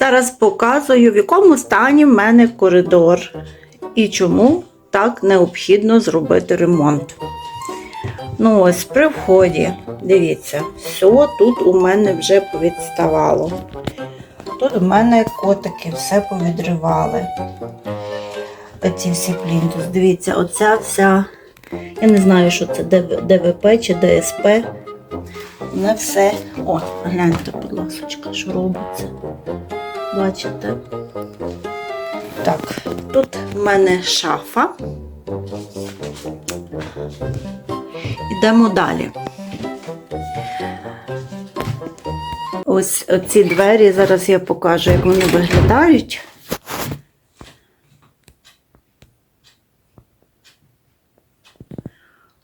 Зараз показую, в якому стані в мене коридор і чому так необхідно зробити ремонт. Ну ось, при вході, дивіться, все тут у мене вже повідставало. Тут у мене котики все повідривали. Оці всі плінтуси. Дивіться, оця вся, я не знаю, що це, ДВП чи ДСП. Не все. О, гляньте, будь ласка, що робиться. Бачите? Так, тут в мене шафа. Йдемо далі. Ось ці двері, зараз я покажу, як вони виглядають.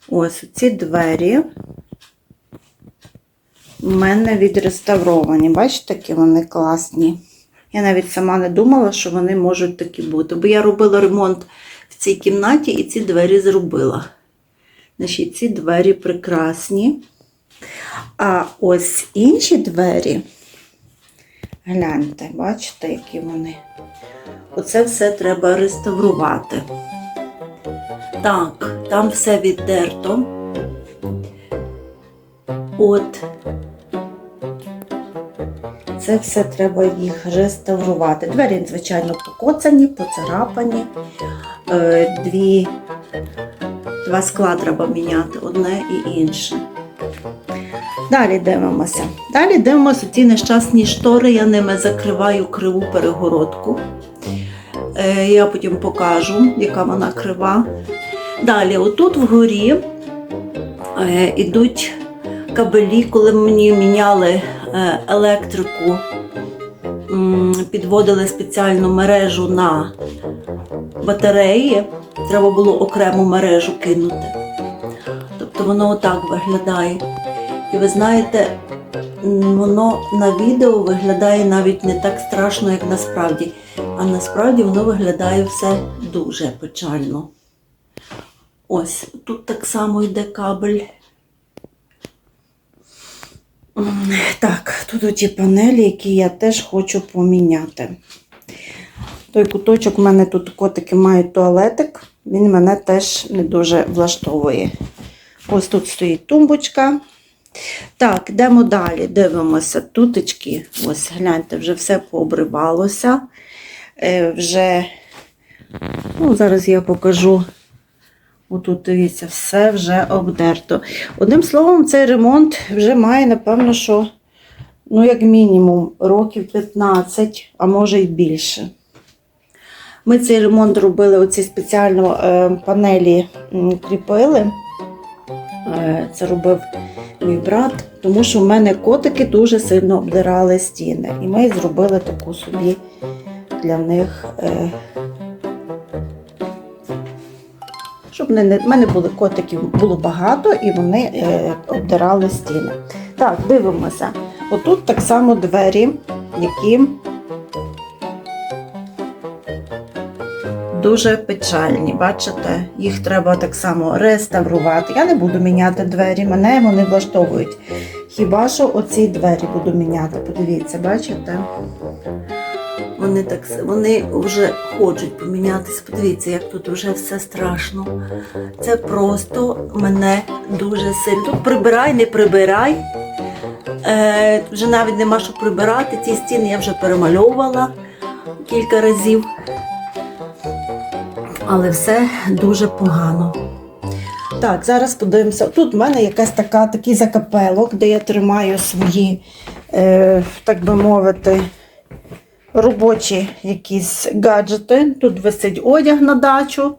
Ось ці двері у мене відреставровані. Бачите, які вони класні. Я навіть сама не думала, що вони можуть такі бути. Бо я робила ремонт в цій кімнаті і ці двері зробила. Значить, ці двері прекрасні. А ось інші двері, гляньте, бачите, які вони. Оце все треба реставрувати. Так, там все віддерто. От. Це все треба їх реставрувати. Двері, звичайно, покоцані, поцарапані. Два скла треба міняти, одне і інше. Далі дивимося. Далі дивимося ці нещасні штори, я ними закриваю криву перегородку. Я потім покажу, яка вона крива. Далі, отут вгорі йдуть кабелі, коли мені міняли електрику, підводили спеціальну мережу на батареї, треба було окрему мережу кинути. Тобто воно отак виглядає. І ви знаєте, воно на відео виглядає навіть не так страшно, як насправді. А насправді воно виглядає все дуже печально. Ось, тут так само йде кабель. Так, тут оті панелі, які я теж хочу поміняти. Той куточок, в мене тут котики мають туалетик, він мене теж не дуже влаштовує. Ось тут стоїть тумбочка. Так, йдемо далі, дивимося. Тутечки, ось гляньте, вже все пообривалося. Вже, ну, зараз я покажу. Отут, дивіться, все вже обдерто. Одним словом, цей ремонт вже має, напевно, що, ну, як мінімум, років 15, а може й більше. Ми цей ремонт робили, оці спеціально панелі кріпили. Це робив мій брат, тому що в мене котики дуже сильно обдирали стіни. І ми зробили таку собі для них, щоб в мене були котиків було багато і вони обдирали стіни. Так, дивимося. Отут так само двері, які дуже печальні, бачите? Їх треба так само реставрувати. Я не буду міняти двері, мене вони влаштовують. Хіба що оці двері буду міняти, подивіться, бачите? Вони вже хочуть помінятися, подивіться, як тут вже все страшно. Це просто мене дуже сильно. Тут прибирай, не прибирай. Вже навіть нема що прибирати, ці стіни я вже перемальовувала кілька разів. Але все дуже погано. Так, зараз подивимося. Тут в мене якась такий закапелок, де я тримаю свої, так би мовити, робочі якісь гаджети. Тут висить одяг на дачу.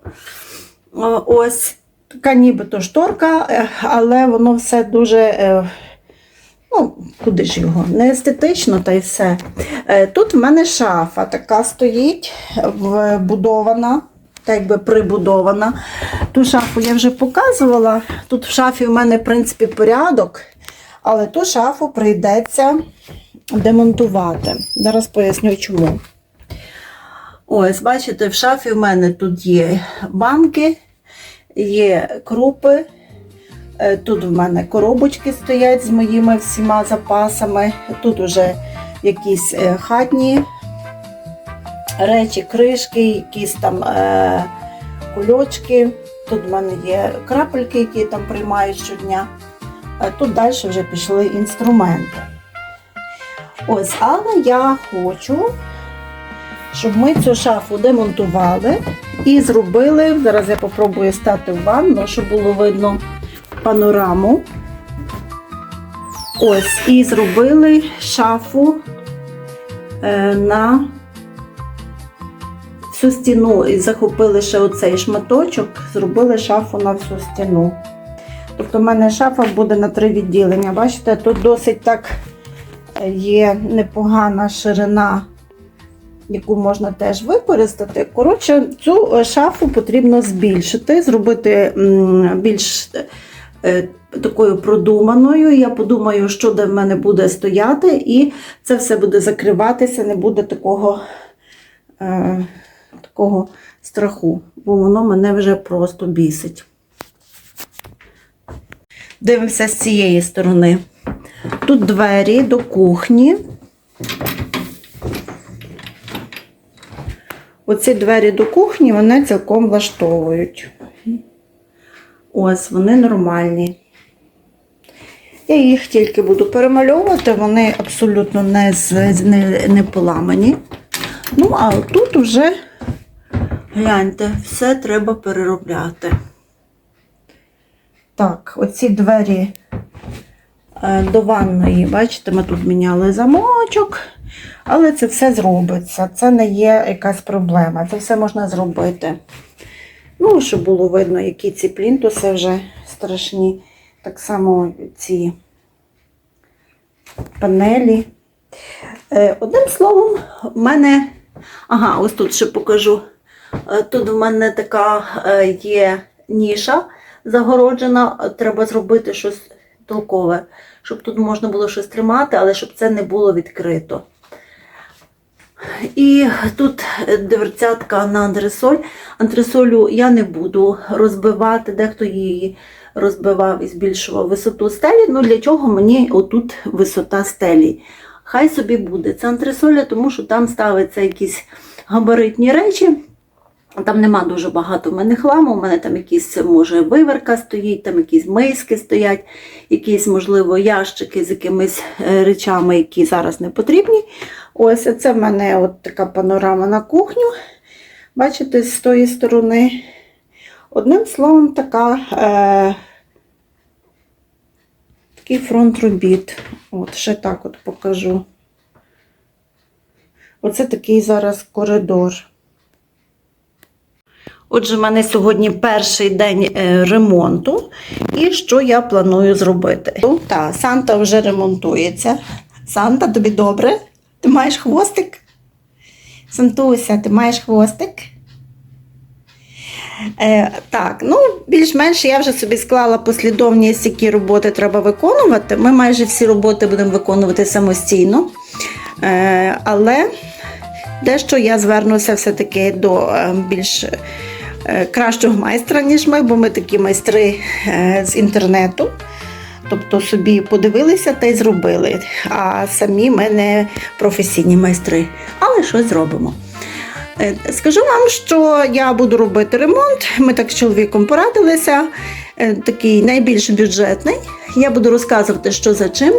Ось така нібито шторка, але воно все дуже, ну, куди ж його, не естетично, та й все. Тут в мене шафа така стоїть, вбудована. Так якби прибудована. Ту шафу я вже показувала. Тут в шафі в мене, в принципі, порядок, але ту шафу прийдеться демонтувати. Зараз поясню, чому. Ось, бачите, в шафі в мене тут є банки, є крупи. Тут в мене коробочки стоять з моїми всіма запасами. Тут вже якісь хатні речі, кришки, якісь там кульочки. Тут в мене є крапельки, які я там приймаю щодня. Тут далі вже пішли інструменти. Ось, але я хочу, щоб ми цю шафу демонтували і зробили, зараз я попробую стати в ванну, щоб було видно панораму. Ось, і зробили шафу на всю стіну. І захопили ще оцей шматочок, зробили шафу на всю стіну. Тобто в мене шафа буде на 3 відділення. Бачите, тут досить так є непогана ширина, яку можна теж використати. Коротше, цю шафу потрібно збільшити, зробити більш такою продуманою. Я подумаю, що де в мене буде стояти, і це все буде закриватися, не буде такого страху, бо воно мене вже просто бісить. Дивимося з цієї сторони. Тут двері до кухні. Оці двері до кухні, вони цілком влаштовують. Ось, вони нормальні. Я їх тільки буду перемальовувати, вони абсолютно не поламані. Ну, а тут вже, гляньте, все треба переробляти. Так, оці двері до ванної, бачите, ми тут міняли замочок, але це все зробиться, це не є якась проблема, це все можна зробити. Ну, щоб було видно, які ці плінтуси вже страшні, так само ці панелі. Одним словом, в мене, ось тут ще покажу, тут в мене така є ніша загороджена, треба зробити щось толкове, щоб тут можна було щось тримати, але щоб це не було відкрито. І тут дверцятка на антресоль. Антресолю я не буду розбивати, дехто її розбивав і збільшував висоту стелі. Ну для чого мені отут висота стелі? Хай собі буде. Це антресоля, тому що там ставиться якісь габаритні речі. Там нема дуже багато в мене хламу, у мене там якісь, може, виверка стоїть, там якісь миски стоять, якісь, можливо, ящики з якимись речами, які зараз не потрібні. Ось, це в мене от така панорама на кухню, бачите, з тої сторони. Одним словом, такий фронт робіт. От, ще так от покажу. Оце такий зараз коридор. Отже, в мене сьогодні перший день ремонту. І що я планую зробити? Так, Санта вже ремонтується. Санта, тобі добре? Ти маєш хвостик? Сантуся, ти маєш хвостик? Так, ну, більш-менш я вже собі склала послідовність, які роботи треба виконувати. Ми майже всі роботи будемо виконувати самостійно. Але дещо я звернуся все-таки до більш кращого майстра, ніж ми, бо ми такі майстри з інтернету. Тобто собі подивилися та й зробили. А самі ми не професійні майстри. Але щось зробимо. Скажу вам, що я буду робити ремонт. Ми так з чоловіком порадилися. Такий найбільш бюджетний. Я буду розказувати, що за чим.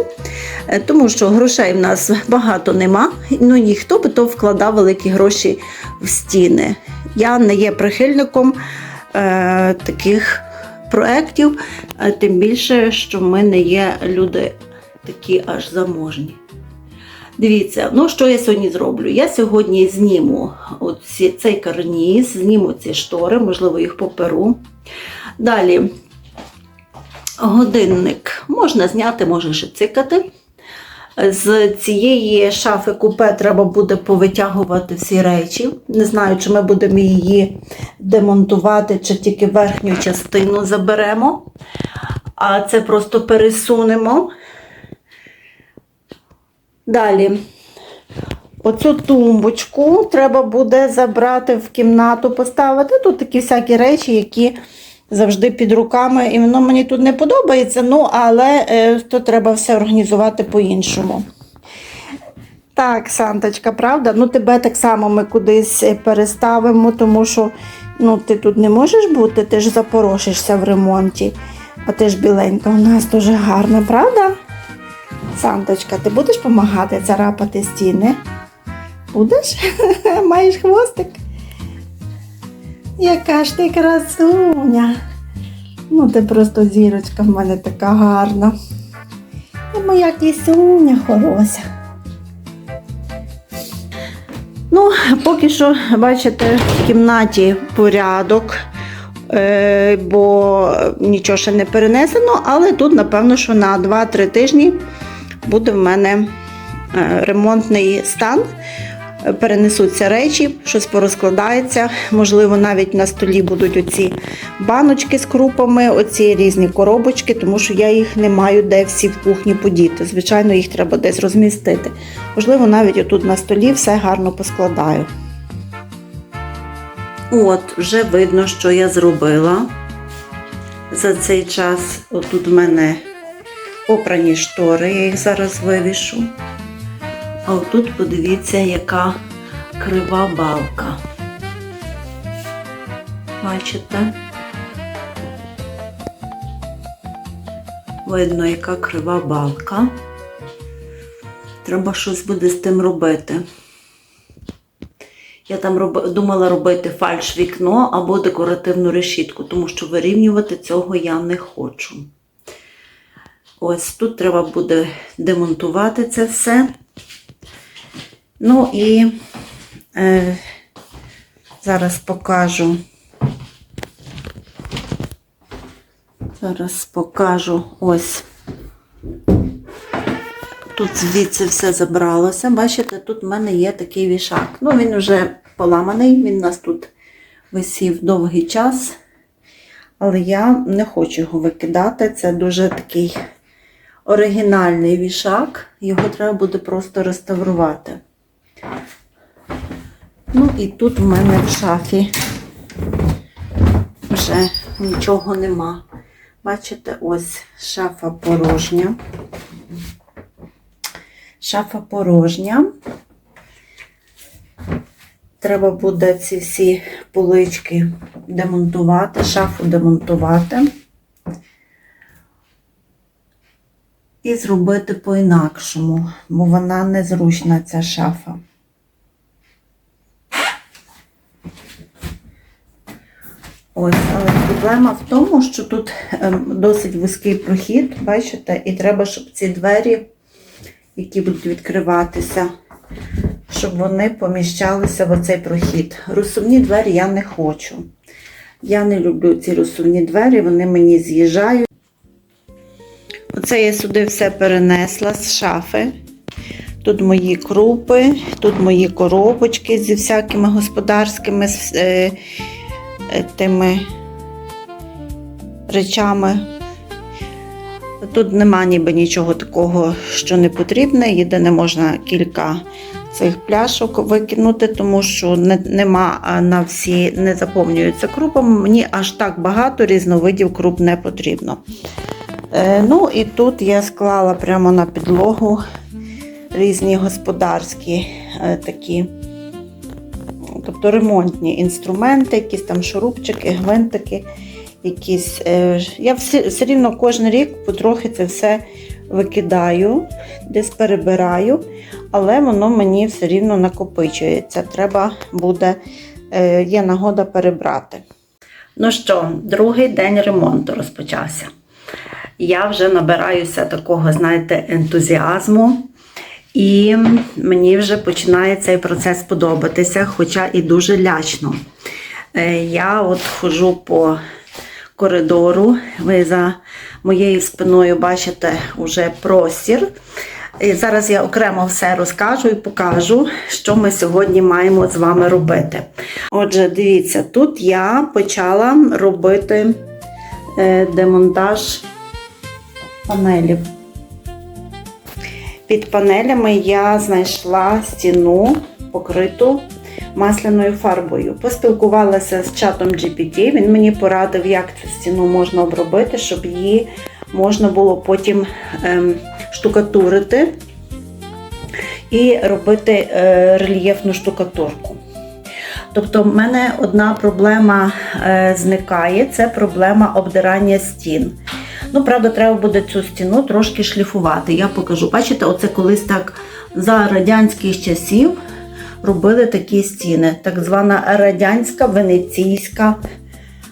Тому що грошей в нас багато нема. Ну, ніхто би то вкладав великі гроші в стіни. Я не є прихильником таких проєктів, тим більше, що ми не є люди такі аж заможні. Дивіться, ну що я сьогодні зроблю? Я сьогодні зніму цей карніз, зніму ці штори, можливо їх поперу. Далі годинник можна зняти, може ще цикати. З цієї шафи купе треба буде повитягувати всі речі. Не знаю, чи ми будемо її демонтувати, чи тільки верхню частину заберемо. А це просто пересунемо. Далі, оцю тумбочку треба буде забрати в кімнату, поставити. Тут такі всякі речі, які завжди під руками, і воно мені тут не подобається, ну, але то треба все організувати по-іншому. Так, Санточка, правда? Ну, тебе так само ми кудись переставимо, тому що ти тут не можеш бути, ти ж запорошишся в ремонті. А ти ж біленька у нас дуже гарна, правда? Санточка, ти будеш допомагати царапати стіни? Будеш? Маєш хвостик? Яка ж ти красуня. Ти просто зірочка в мене така гарна. І моя кісуня хороша. Поки що, бачите, в кімнаті порядок, бо нічого ще не перенесено, але тут, напевно, що на 2-3 тижні буде в мене ремонтний стан. Перенесуться речі, щось порозкладається, можливо, навіть на столі будуть оці баночки з крупами, оці різні коробочки, тому що я їх не маю де всі в кухні подіти. Звичайно, їх треба десь розмістити. Можливо, навіть отут на столі все гарно поскладаю. От, вже видно, що я зробила. За цей час отут в мене попрані штори, я їх зараз вивішу. А отут подивіться, яка крива балка. Бачите? Видно, яка крива балка. Треба щось буде з тим робити. Я там думала робити фальш-вікно або декоративну решітку, тому що вирівнювати цього я не хочу. Ось тут треба буде демонтувати це все. І зараз покажу. Ось. Тут звідси все забралося. Бачите, тут в мене є такий вішак. Він вже поламаний, він у нас тут висів довгий час. Але я не хочу його викидати. Це дуже такий оригінальний вішак. Його треба буде просто реставрувати. І тут в мене в шафі вже нічого нема. Бачите, ось шафа порожня. Шафа порожня. Треба буде ці всі полички демонтувати, шафу демонтувати. І зробити по-інакшому, бо вона незручна, ця шафа. Ось, але проблема в тому, що тут досить вузький прохід, бачите, і треба, щоб ці двері, які будуть відкриватися, щоб вони поміщалися в оцей прохід. Розсувні двері я не хочу. Я не люблю ці розсувні двері, вони мені з'їжджають. Оце я сюди все перенесла з шафи. Тут мої крупи, тут мої коробочки зі всякими господарськими тими речами. Тут нема ніби нічого такого, що не потрібне. Єдине, можна кілька цих пляшок викинути, тому що нема на всі, не заповнюються крупами. Мені аж так багато різновидів круп не потрібно. І тут я склала прямо на підлогу різні господарські такі, тобто ремонтні інструменти, якісь там шурупчики, гвинтики, якісь. Я все рівно кожен рік потрохи це все викидаю, десь перебираю, але воно мені все рівно накопичується. Треба буде, є нагода перебрати. Другий день ремонту розпочався. Я вже набираюся такого, знаєте, ентузіазму. І мені вже починає цей процес подобатися, хоча і дуже лячно. Я от ходжу по коридору, ви за моєю спиною бачите вже простір. І зараз я окремо все розкажу і покажу, що ми сьогодні маємо з вами робити. Отже, дивіться, тут я почала робити демонтаж панелів. Під панелями я знайшла стіну, покриту масляною фарбою. Поспілкувалася з чатом GPT, він мені порадив, як цю стіну можна обробити, щоб її можна було потім штукатурити і робити рельєфну штукатурку. Тобто в мене одна проблема зникає, це проблема обдирання стін. Ну, правда, треба буде цю стіну трошки шліфувати. Я покажу. Бачите, оце колись так за радянських часів робили такі стіни. Так звана радянська венеційська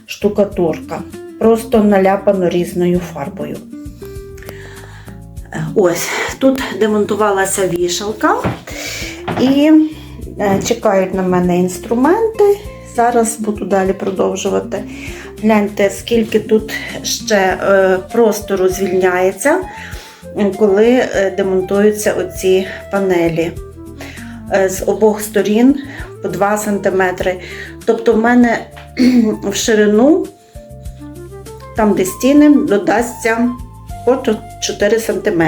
штукатурка. Просто наляпано різною фарбою. Ось, тут демонтувалася вішалка. І чекають на мене інструменти. Зараз буду далі продовжувати. Гляньте, скільки тут ще простору звільняється, коли демонтуються оці панелі. З обох сторін по 2 см. Тобто в мене в ширину, там де стіни, додасться по 4 см.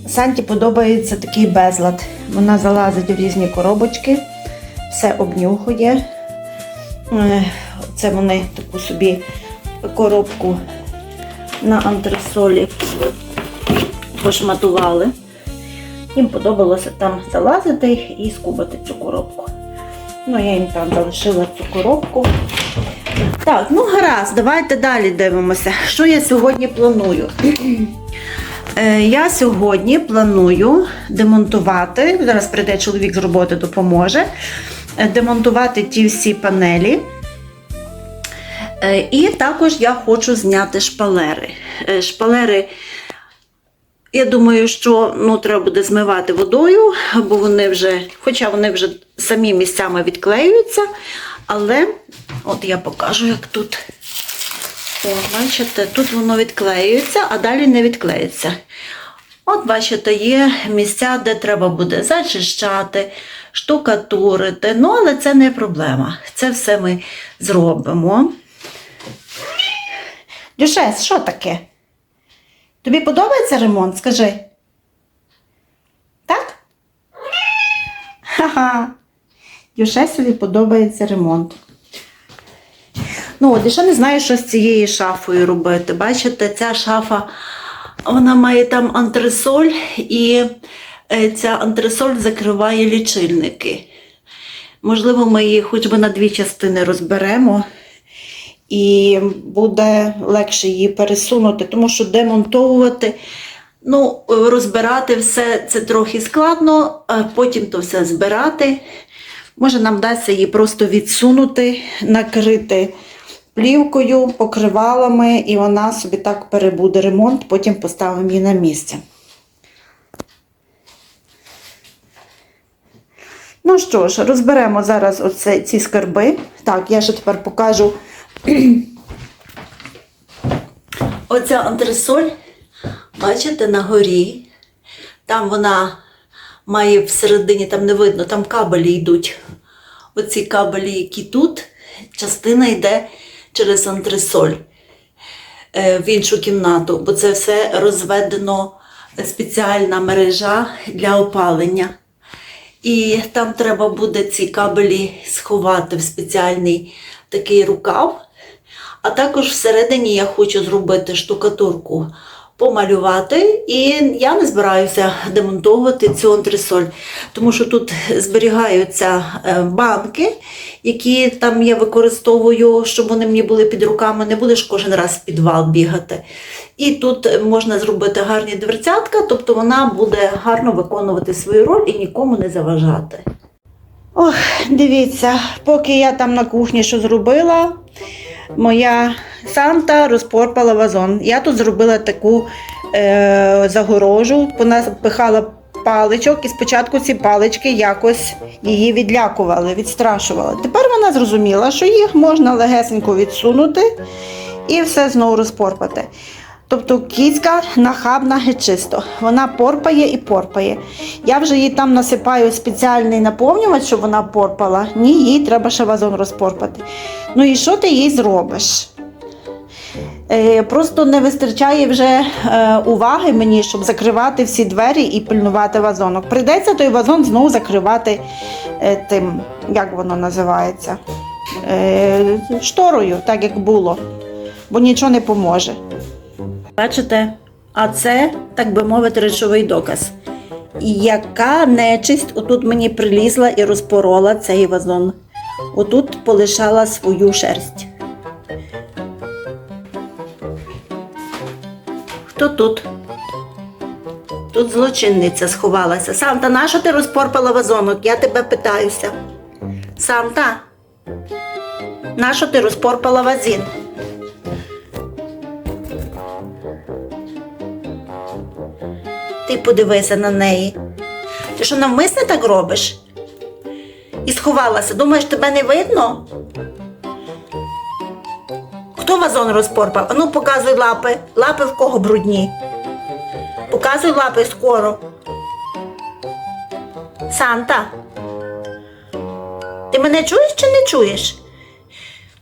Санті подобається такий безлад. Вона залазить в різні коробочки, все обнюхує. Це вони таку собі коробку на антресолі пошматували. Їм подобалося там залазити і скубати цю коробку. Ну, я їм там залишила цю коробку. Так, ну гаразд, давайте далі дивимося, що я сьогодні планую. Я сьогодні планую демонтувати, зараз прийде чоловік з роботи, допоможе, демонтувати ті всі панелі. І також я хочу зняти шпалери. Шпалери, я думаю, що треба буде змивати водою, бо вони вже, хоча вони вже самі місцями відклеюються, але от я покажу, як тут. О, бачите, тут воно відклеюється, а далі не відклеїться. От, бачите, є місця, де треба буде зачищати, штукатурити, але це не проблема. Це все ми зробимо. Дюшес, що таке? Тобі подобається ремонт? Скажи. Так? Ха-ха. Дюшесові подобається ремонт. Ну от, і ще не знаю, що з цією шафою робити. Бачите, ця шафа, вона має там антресоль, і ця антресоль закриває лічильники. Можливо, ми її хоч би на 2 частини розберемо, і буде легше її пересунути, тому що демонтовувати, розбирати все це трохи складно, а потім то все збирати. Може, нам вдасться її просто відсунути, накрити плівкою, покривалами, і вона собі так перебуде ремонт, потім поставимо її на місце. Ну що ж, розберемо зараз ці скарби. Так, я ще тепер покажу. Оця антресоль, бачите, на горі. Там вона має всередині, там не видно, там кабелі йдуть. Оці кабелі, які тут, частина йде через антресоль в іншу кімнату, бо це все розведено спеціальна мережа для опалення. І там треба буде ці кабелі сховати в спеціальний такий рукав. А також всередині я хочу зробити штукатурку, помалювати. І я не збираюся демонтовувати цю антресоль, тому що тут зберігаються банки, які там я використовую, щоб вони мені були під руками, не будеш кожен раз в підвал бігати. І тут можна зробити гарні дверцятка, тобто вона буде гарно виконувати свою роль і нікому не заважати. Ох, дивіться, поки я там на кухні що зробила, моя Санта розпорпала вазон. Я тут зробила таку загорожу, вона пихала паличок, і спочатку ці палички якось її відлякували, відстрашували. Тепер вона зрозуміла, що їх можна легесенько відсунути і все знову розпорпати. Тобто кіцька нахабна геть-чисто. Вона порпає і порпає. Я вже їй там насипаю спеціальний наповнювач, щоб вона порпала. Ні, їй треба ще вазон розпорпати. Ну і що ти їй зробиш? Просто не вистачає вже уваги мені, щоб закривати всі двері і пильнувати вазонок. Прийдеться той вазон знову закривати тим, як воно називається, шторою, так як було, бо нічого не поможе. Бачите, а це, так би мовити, речовий доказ. Яка нечисть отут мені прилізла і розпорола цей вазон. Отут полишала свою шерсть. Хто тут? Тут злочинниця сховалася. Санта, нащо ти розпорпала вазонок? Я тебе питаюся. Санта, нащо ти розпорпала вазін? Ти подивися на неї. Ти що, навмисне так робиш? І сховалася. Думаєш, тебе не видно? Хто вазон розпорпав? Ану, показуй лапи. Лапи в кого брудні? Показуй лапи скоро. Санта, ти мене чуєш чи не чуєш?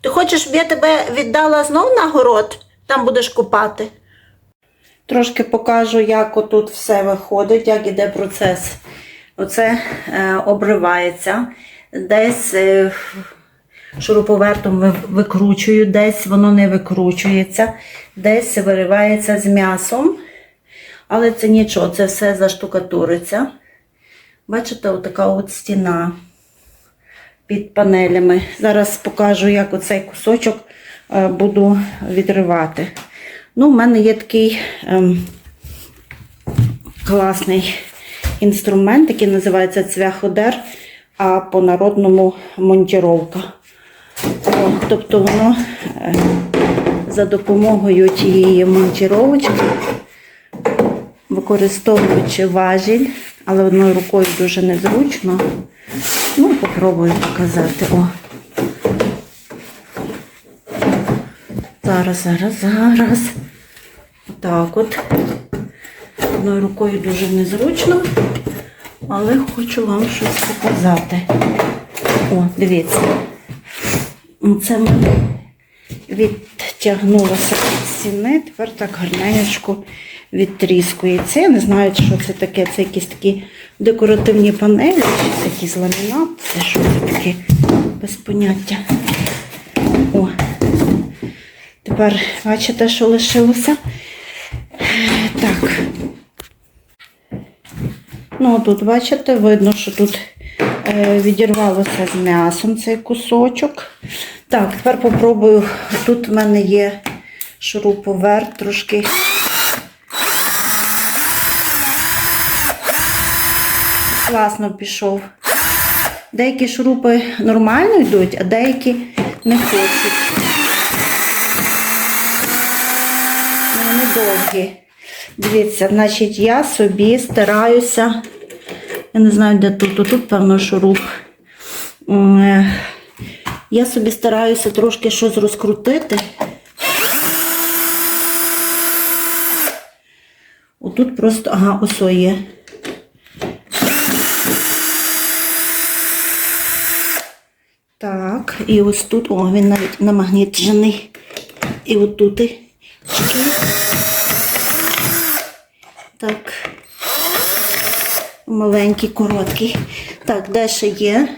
Ти хочеш, щоб я тебе віддала знов на город? Там будеш купати. Трошки покажу, як отут все виходить, як іде процес. Оце обривається. Десь шуруповертом викручую, десь воно не викручується, десь виривається з м'ясом. Але це нічого, це все заштукатуриться. Бачите, отака от стіна під панелями. Зараз покажу, як оцей кусочок буду відривати. Ну, в мене є такий класний інструмент, який називається цвяходер, а по-народному монтіровка. Тобто воно за допомогою тієї монтіровочки, використовуючи важіль, але одною рукою дуже незручно. Ну, попробую показати. О. Зараз. Отак от. Одною рукою дуже незручно, але хочу вам щось показати. О, дивіться. Це ми відтягнулося від стіни, тепер так гарненько відтріскується. Я не знаю, що це таке. Це якісь такі декоративні панелі, чи якийсь ламінат, це що це таке, без поняття. О. Тепер бачите, що лишилося? Так. Ну, тут, бачите, видно, що тут відірвалося з м'ясом цей кусочок. Так, тепер попробую. Тут в мене є шуруповерт трошки. Класно пішов. Деякі шурупи нормально йдуть, а деякі не хочуть. Вони довгі. Дивіться, значить, я собі стараюся, я не знаю, де тут, певно, шуруп. Я собі стараюся трошки щось розкрутити. Отут просто, ага, ось є. Так, і ось тут, о, він навіть намагнічений. І отут. Так, маленький, короткий. Так, де ще є?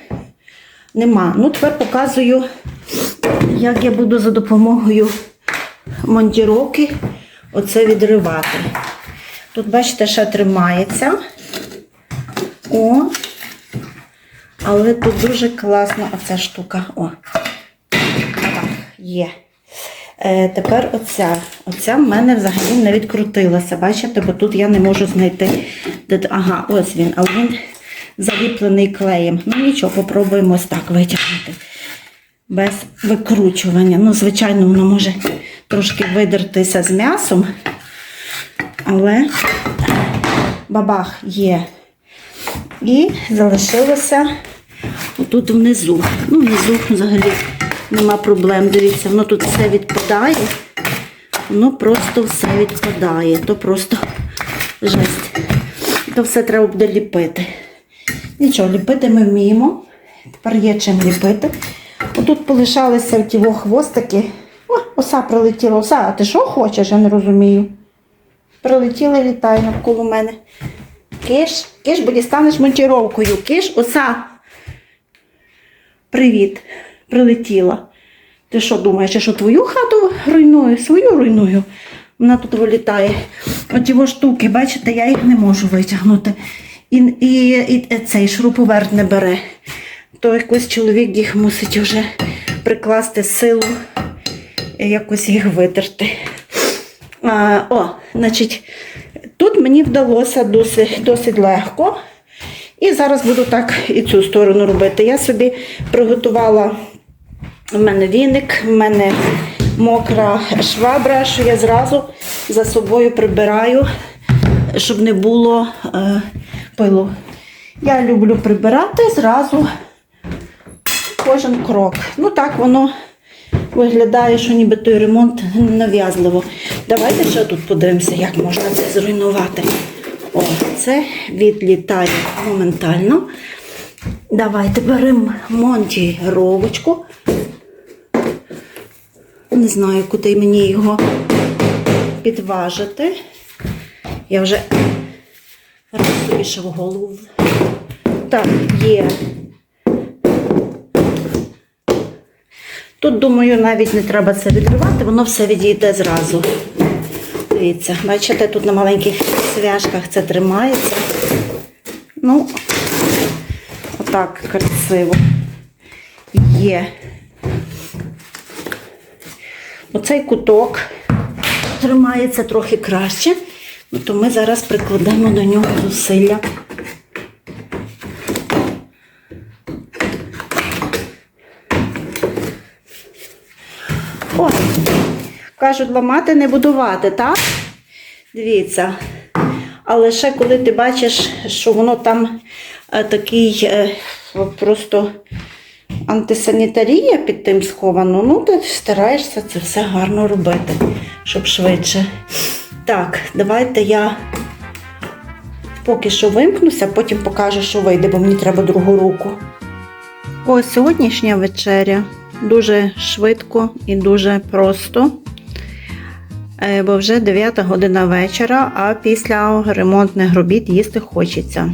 Нема. Ну, тепер показую, як я буду за допомогою монтіровки оце відривати. Тут, бачите, ще тримається. О, але тут дуже класна оця штука. О, так, є. Тепер оця в мене взагалі не відкрутилася, бачите, бо тут я не можу знайти, ага, ось він, але він заліплений клеєм. Ну нічого, попробуємо ось так витягнути, без викручування. Ну, звичайно, воно може трошки видертися з м'ясом, але бабах є. І залишилося отут внизу. Ну, внизу взагалі нема проблем, дивіться, воно тут все відпадає, воно просто все відпадає, то просто жесть. То все треба буде ліпити. Нічого, ліпити ми вміємо, тепер є чим ліпити. Отут полишалися ті хвостики, о, Оса прилетіла. Оса, а ти що хочеш? Я не розумію. Прилетіла і літає навколо мене. Киш, киш, бо дістанеш монтіровкою. Киш, оса. Привіт. Прилетіла. Ти що думаєш, я що твою хату руйную? Свою руйную. Вона тут вилітає. Оті во штуки, бачите, я їх не можу витягнути. І цей шуруповерт не бере. То якось чоловік їх мусить вже прикласти силу, якось їх витерти. Значить, тут мені вдалося досить легко. І зараз буду так і цю сторону робити. Я собі приготувала, в мене віник, в мене мокра швабра, що я зразу за собою прибираю, щоб не було пилу. Я люблю прибирати зразу кожен крок. Ну так воно виглядає, що ніби той ремонт нав'язливо. Давайте ще тут подивимося, як можна це зруйнувати. О, це відлітає моментально. Давайте беремо монтіровочку. Не знаю, куди мені його підважити. Я вже раз собі ще в голову. Так, є. Тут, думаю, навіть не треба це відривати, воно все відійде зразу. Дивіться, бачите, тут на маленьких свяжках це тримається. Ну, отак красиво. Є. Оцей куток тримається трохи краще, то ми зараз прикладемо до нього зусилля. О, кажуть, ламати не будувати, так? Дивіться. Але ще коли ти бачиш, що воно там такий просто антисанітарія під тим сховано, ну ти стараєшся це все гарно робити, щоб швидше. Так, давайте я поки що вимкнуся, потім покажу, що вийде, бо мені треба другу руку. Ось сьогоднішня вечеря. Дуже швидко і дуже просто, бо вже 9 година вечора, а після ремонтних робіт їсти хочеться.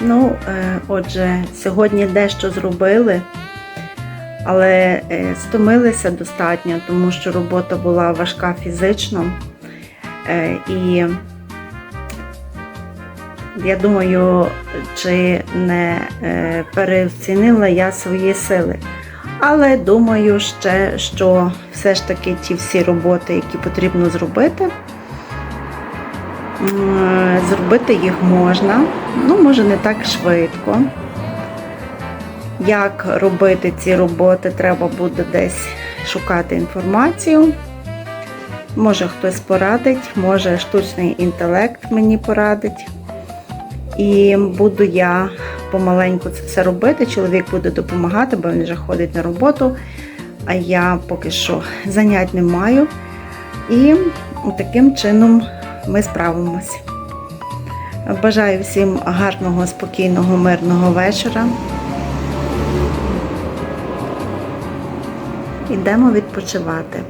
Ну, отже, сьогодні дещо зробили, але стомилися достатньо, тому що робота була важка фізично. І я думаю, чи не переоцінила я свої сили. Але думаю ще, що все ж таки ті всі роботи, які потрібно зробити їх можна, ну, може не так швидко. Як робити ці роботи, треба буде десь шукати інформацію. Може хтось порадить, може штучний інтелект мені порадить. І буду я помаленьку це все робити, чоловік буде допомагати, бо він вже ходить на роботу, а я поки що занять не маю. І таким чином ми справимось. Бажаю всім гарного, спокійного, мирного вечора. Йдемо відпочивати.